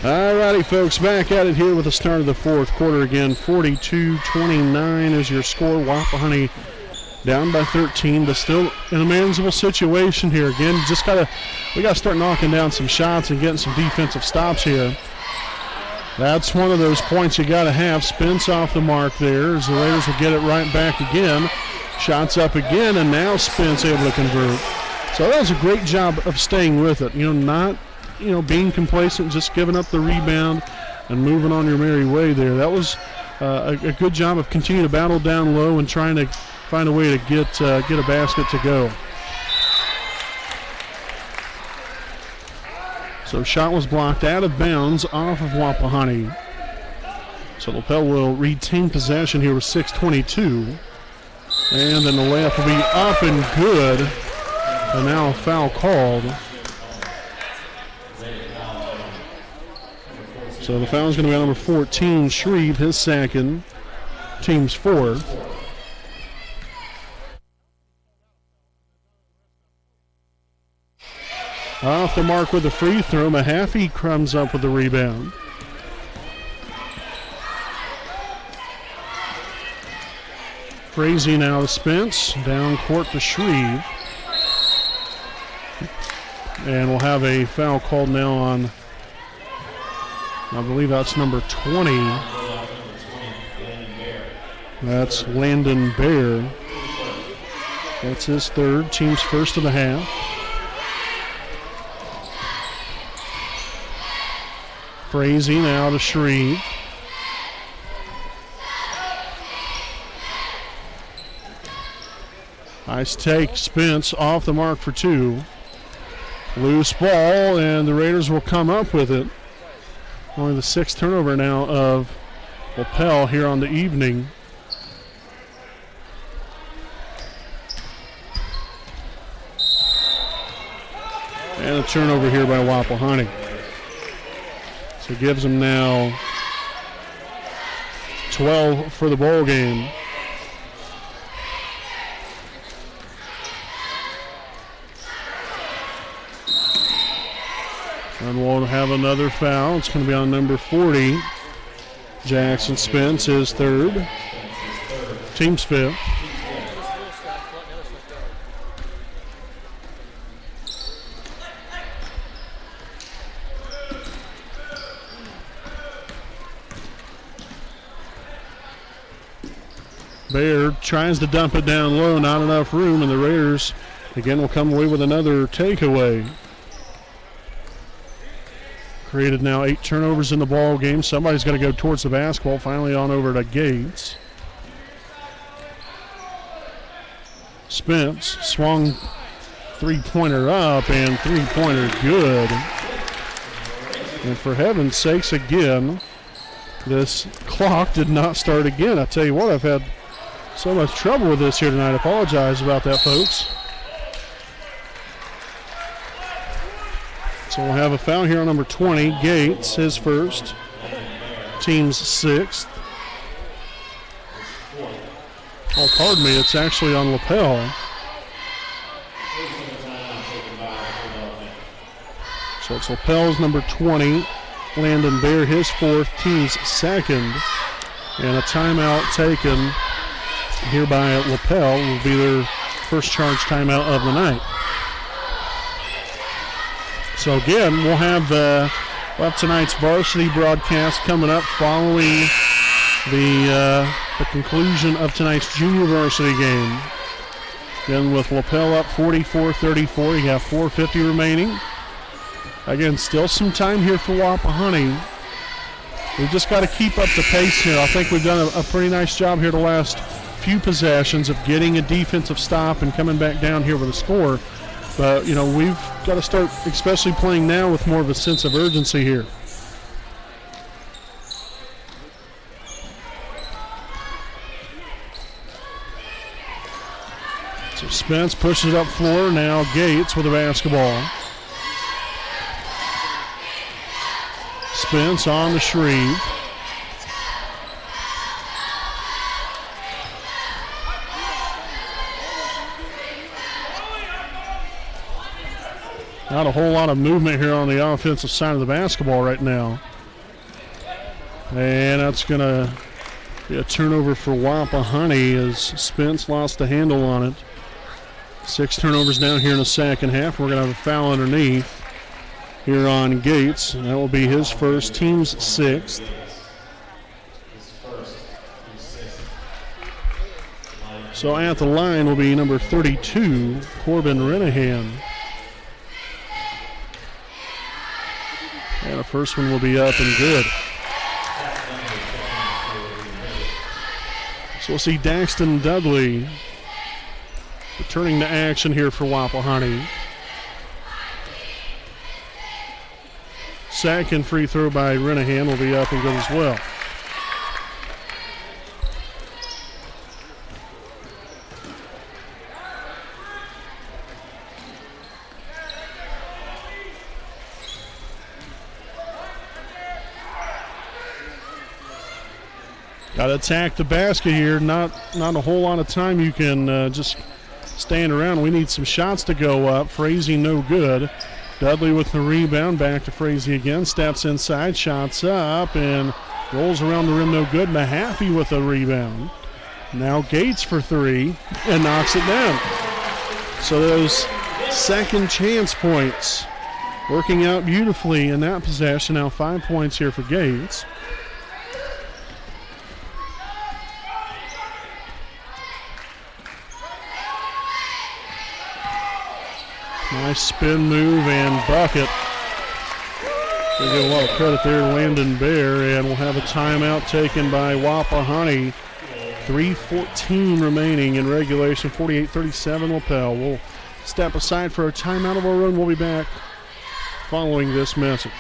All righty, folks, back at it here with the start of the fourth quarter again. 42-29 is your score. Wapahani down by 13, but still in a manageable situation here. Again, we got to start knocking down some shots and getting some defensive stops here. That's one of those points you got to have. Spence off the mark there as the Raiders will get it right back again. Shots up again, and now Spence able to convert. So that was a great job of staying with it. Not being complacent, just giving up the rebound and moving on your merry way there. That was a good job of continuing to battle down low and trying to find a way to get a basket to go. So shot was blocked out of bounds off of Wapahani. So Lapel will retain possession here with 6:22. And then the layup will be up and good. And now a foul called. So the foul is going to be on number 14, Shreve, his second, team's fourth. Off the mark with the free throw. Mahaffey comes up with the rebound. Frazee now to Spence. Down court to Shreve. And we'll have a foul called now on, I believe that's number 20. That's Landon Bear. That's his third, team's first of the half. Frazee now to Shreve. Nice take, Spence off the mark for two. Loose ball, and the Raiders will come up with it. Only the sixth turnover now of Lapel here on the evening. And a turnover here by Wapahani. So it gives them now 12 for the ball game. And we'll have another foul. It's going to be on number 40. Jackson Spence, his third. Team's fifth. Baird tries to dump it down low, not enough room, and the Raiders again will come away with another takeaway. Created now 8 turnovers in the ball game. Somebody's got to go towards the basketball. Finally on over to Gates. Spence swung three-pointer up and three-pointer good. And for heaven's sakes, again, this clock did not start again. I tell you what, I've had so much trouble with this here tonight. I apologize about that, folks. So we'll have a foul here on number 20, Gates, his first, team's sixth. Oh, pardon me, it's actually on Lapel. So it's Lapel's number 20. Landon Bear, his fourth, team's second. And a timeout taken here by Lapel will be their first charge timeout of the night. So again, we'll have tonight's varsity broadcast coming up following the conclusion of tonight's junior varsity game. Again, with Lapel up 44-34, you have 4:50 remaining. Again, still some time here for Wapahani. We've just got to keep up the pace here. I think we've done a pretty nice job here the last few possessions of getting a defensive stop and coming back down here with a score. But, you know, we've got to start especially playing now with more of a sense of urgency here. So Spence pushes it up floor. Now Gates with the basketball. Spence on to Shreve. Not a whole lot of movement here on the offensive side of the basketball right now. And that's going to be a turnover for Wapahani as Spence lost the handle on it. 6 turnovers down here in the second half. We're going to have a foul underneath here on Gates. And that will be his first, team's 6th. So at the line will be number 32, Corbin Renahan. And the first one will be up and good. So we'll see Daxton Dudley returning to action here for Wapahani. Second free throw by Renahan will be up and good as well. Got to attack the basket here. Not a whole lot of time you can just stand around. We need some shots to go up. Frazee no good. Dudley with the rebound. Back to Frazee again. Steps inside. Shots up and rolls around the rim no good. Mahaffey with a rebound. Now Gates for 3 and knocks it down. So those second chance points working out beautifully in that possession. Now 5 points here for Gates. Nice spin move and bucket. They get a lot of credit there, Landon Bear, and we'll have a timeout taken by Wapahani. 3:14 remaining in regulation, 48-37 Lapel. We'll step aside for a timeout of our own. We'll be back following this message.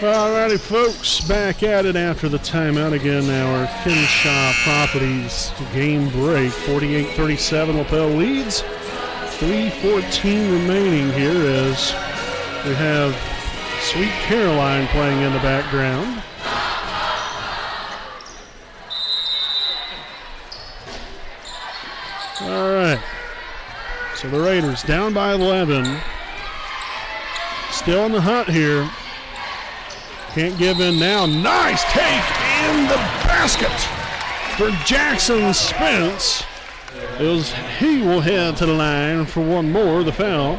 Alrighty, folks, back at it after the timeout again. Our Kinshaw Properties game break. 48-37, Lapel leads. 3:14 remaining here as we have Sweet Caroline playing in the background. All right, so the Raiders down by 11. Still in the hunt here. Can't give in now. Nice take in the basket for Jackson Spence. He will head to the line for one more, the foul.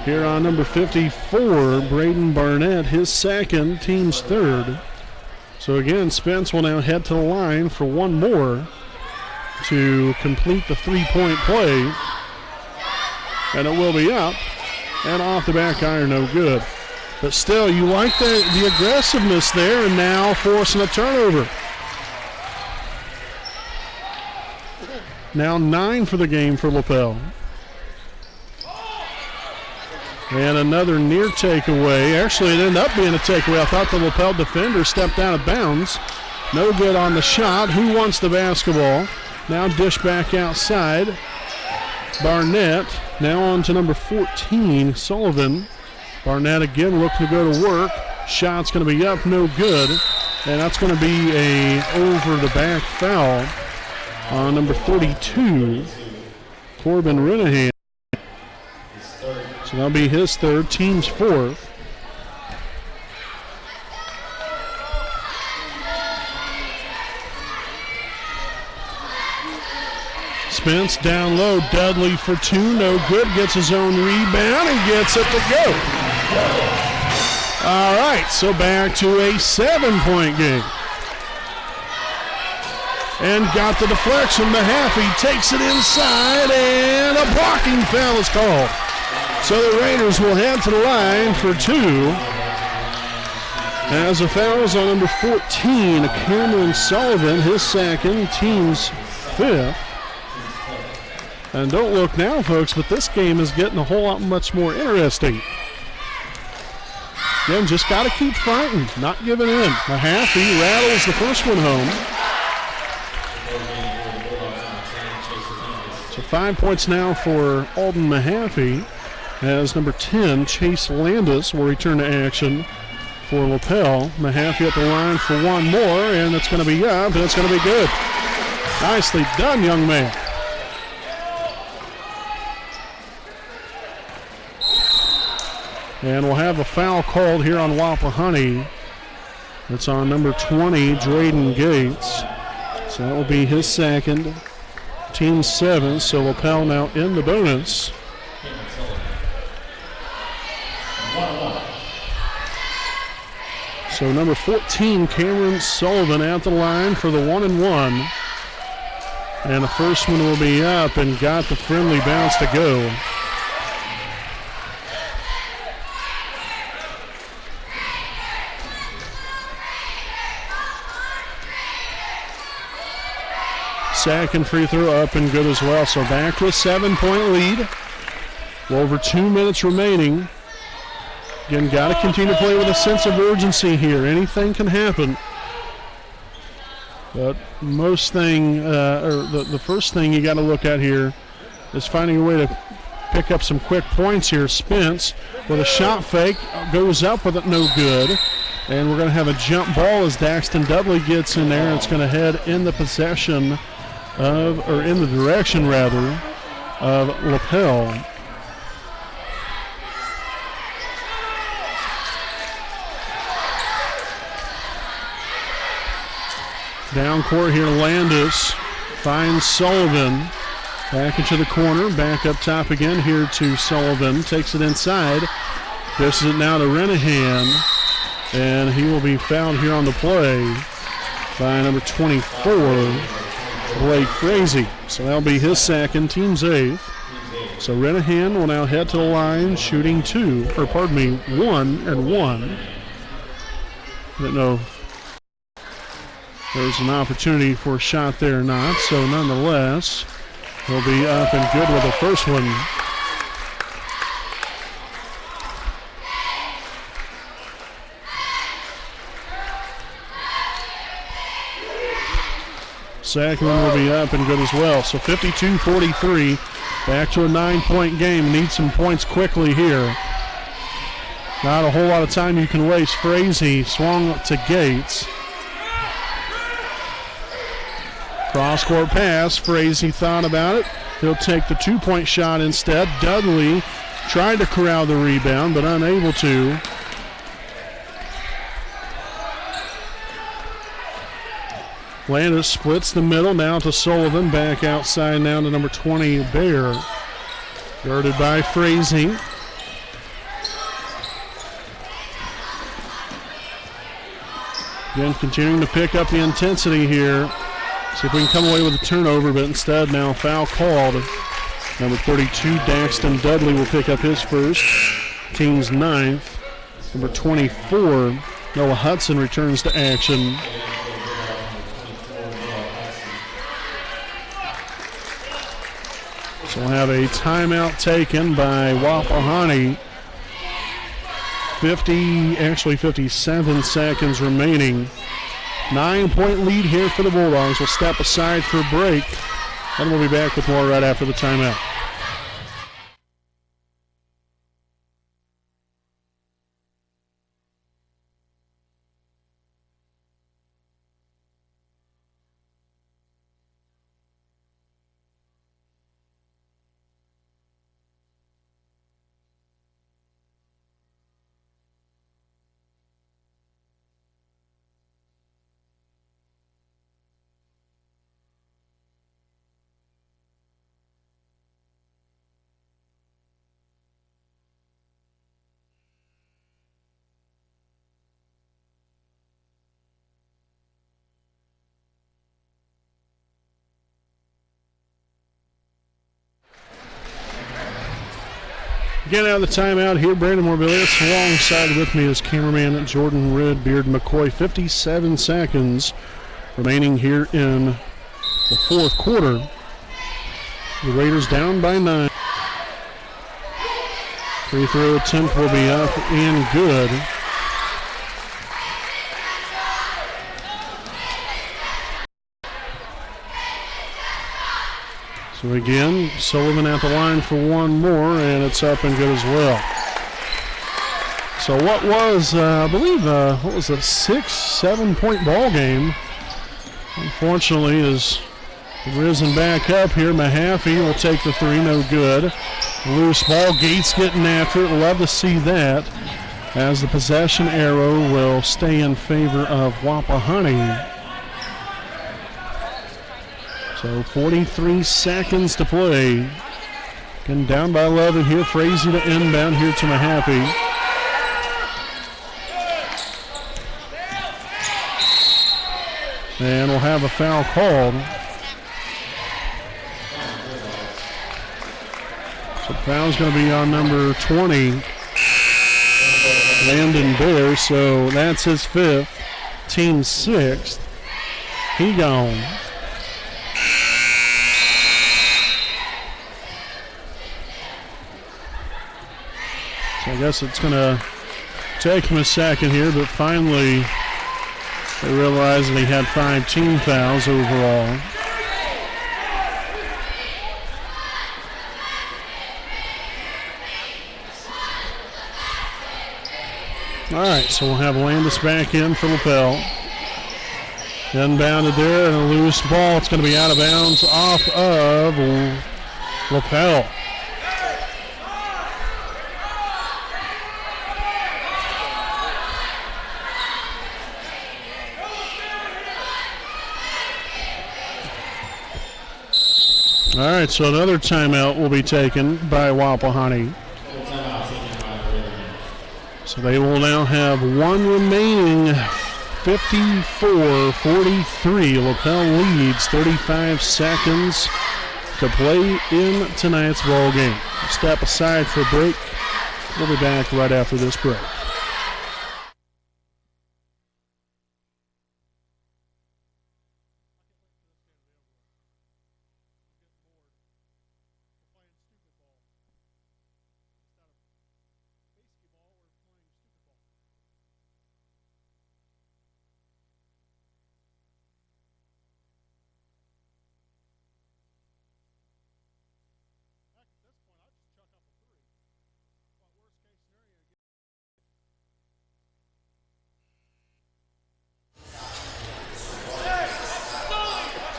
here on number 54, Braden Barnett, his second, team's third. So again, Spence will now head to the line for one more to complete the three-point play. And it will be up and off the back iron, no good. But still, you like the aggressiveness there, and now forcing a turnover. Now 9 for the game for Lapel. And another near takeaway. Actually, it ended up being a takeaway. I thought the Lapel defender stepped out of bounds. No good on the shot. Who wants the basketball? Now dish back outside. Barnett now on to number 14, Sullivan. Barnett again looking to go to work. Shot's going to be up, no good. And that's going to be a over-the-back foul on number 32, Corbin Renahan. So that'll be his third, team's fourth. Spence down low, Dudley for two, no good, gets his own rebound and gets it to go. All right, so back to a 7-point game. And got the deflection. Mahaffey takes it inside, and a blocking foul is called. So the Raiders will head to the line for two. As a foul is on number 14, Cameron Sullivan, his second, team's fifth. And don't look now, folks, but this game is getting a whole lot much more interesting. Again, just got to keep fighting, not giving in. Mahaffey rattles the first one home. So 5 points now for Alden Mahaffey, as number 10, Chase Landis, will return to action for Lapel. Mahaffey at the line for one more, and it's going to be up, and it's going to be good. Nicely done, young man. And we'll have a foul called here on Wapahani. It's on number 20, Drayden Gates. So that will be his second. Team 7, so Lapel now in the bonus. So number 14, Cameron Sullivan at the line for the 1-and-1. And the first one will be up and got the friendly bounce to go. Second free throw up and good as well. So back to a 7-point lead. Well, over 2 minutes remaining. Again, got to continue to play with a sense of urgency here. Anything can happen. But the first thing you got to look at here is finding a way to pick up some quick points here. Spence with a shot fake goes up with it, no good. And we're going to have a jump ball as Daxton Dudley gets in there. It's going to head in the possession of, or in the direction rather, of Lapel. Down court here, Landis finds Sullivan. Back into the corner, back up top again here to Sullivan. Takes it inside. Dishes it now to Renahan. And he will be fouled here on the play by number 24, Blake Frazee. So that'll be his second, team's eighth. So Renahan will now head to the line, shooting 1-and-1. Don't know if there's an opportunity for a shot there or not. So nonetheless, he'll be up and good with the first one. Second one will be up and good as well. So 52-43, back to a 9-point game. Need some points quickly here. Not a whole lot of time you can waste. Frazee swung to Gates. Cross-court pass. Frazee thought about it. He'll take the 2-point shot instead. Dudley tried to corral the rebound, but unable to. Landis splits the middle now to Sullivan. Back outside now to number 20, Bear. Guarded by Frazee. Again, continuing to pick up the intensity here. See if we can come away with a turnover, but instead now foul called. Number 32, Daxton Dudley, will pick up his first, team's 9th. Number 24, Noah Hudson, returns to action. So we'll have a timeout taken by Wapahani. 57 seconds remaining. 9-point lead here for the Bulldogs. We'll step aside for a break, and we'll be back with more right after the timeout. Again, out of the timeout here, Brandon Morbilius alongside with me is cameraman Jordan Redbeard McCoy. 57 seconds remaining here in the fourth quarter. The Raiders down by 9. Free throw attempt will be up and good. So again, Sullivan at the line for one more, and it's up and good as well. So what was, I believe, what was a 6-7 point ball game, unfortunately, is risen back up here. Mahaffey will take the three, no good. Loose ball, Gates getting after it. Love to see that, as the possession arrow will stay in favor of Wapahani. So 43 seconds to play. Getting down by 11 here. Frazee to inbound here to Mahaffey. And we'll have a foul called. So foul's going to be on number 20, Landon Bear. So that's his 5th, team's 6th. He gone. So I guess it's going to take him a second here, but finally they realized that he had 5 team fouls overall. All right, so we'll have Landis back in for Lapel. Inbounded there, and a loose ball. It's going to be out of bounds off of Lapel. All right, so another timeout will be taken by Wapahani. So they will now have one remaining. 54-43. Lapel leads. 35 seconds to play in tonight's ball game. Step aside for a break. We'll be back right after this break.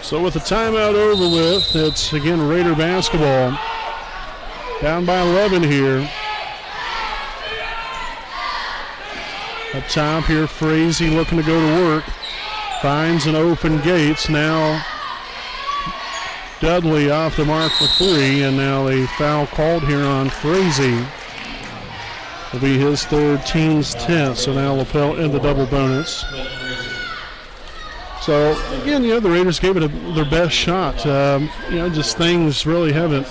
So with the timeout over with, it's again Raider basketball. Down by 11 here. Up top here, Frazee looking to go to work. Finds an open Gates. Now Dudley off the mark for 3, and now a foul called here on Frazee. Will be his 3rd, team's 10th. So now Lapel in the double bonus. So, again, the Raiders gave it their best shot. Just things really haven't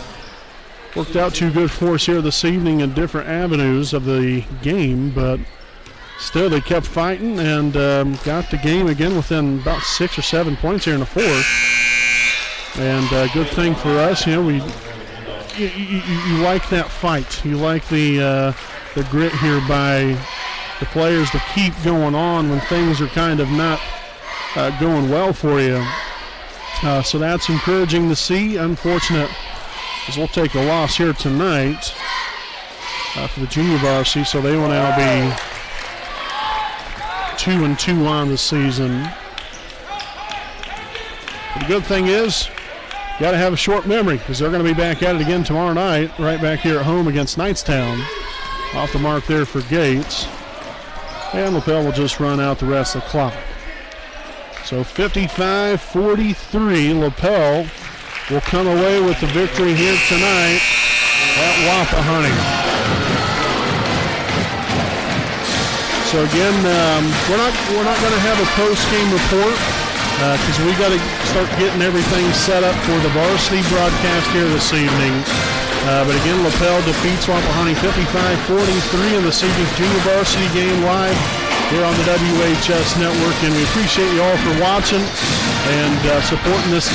worked out too good for us here this evening in different avenues of the game, but still they kept fighting and got the game again within about 6 or 7 points here in the fourth. And good thing for us, you like that fight. You like the grit here by the players to keep going on when things are kind of not going well for you. So that's encouraging to see. Unfortunate as we'll take a loss here tonight for the junior varsity, so they will now be 2-2 on the season. But the good thing is, you got to have a short memory because they're going to be back at it again tomorrow night, right back here at home against Knightstown. Off the mark there for Gates. And Lapel will just run out the rest of the clock. So 55-43, Lapel will come away with the victory here tonight at Wapahani. So again, we're not going to have a post-game report because we got to start getting everything set up for the varsity broadcast here this evening. But again, Lapel defeats Wapahani 55-43 in this evening's junior varsity game live here on the WHS Network. And we appreciate you all for watching and supporting this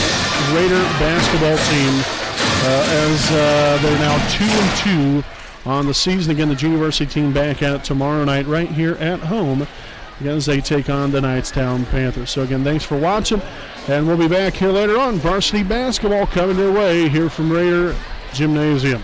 Raider basketball team as they're now 2-2 on the season. Again, the junior varsity team back at it tomorrow night right here at home as they take on the Knightstown Panthers. So again, thanks for watching, and we'll be back here later on. Varsity basketball coming their way here from Raider Gymnasium.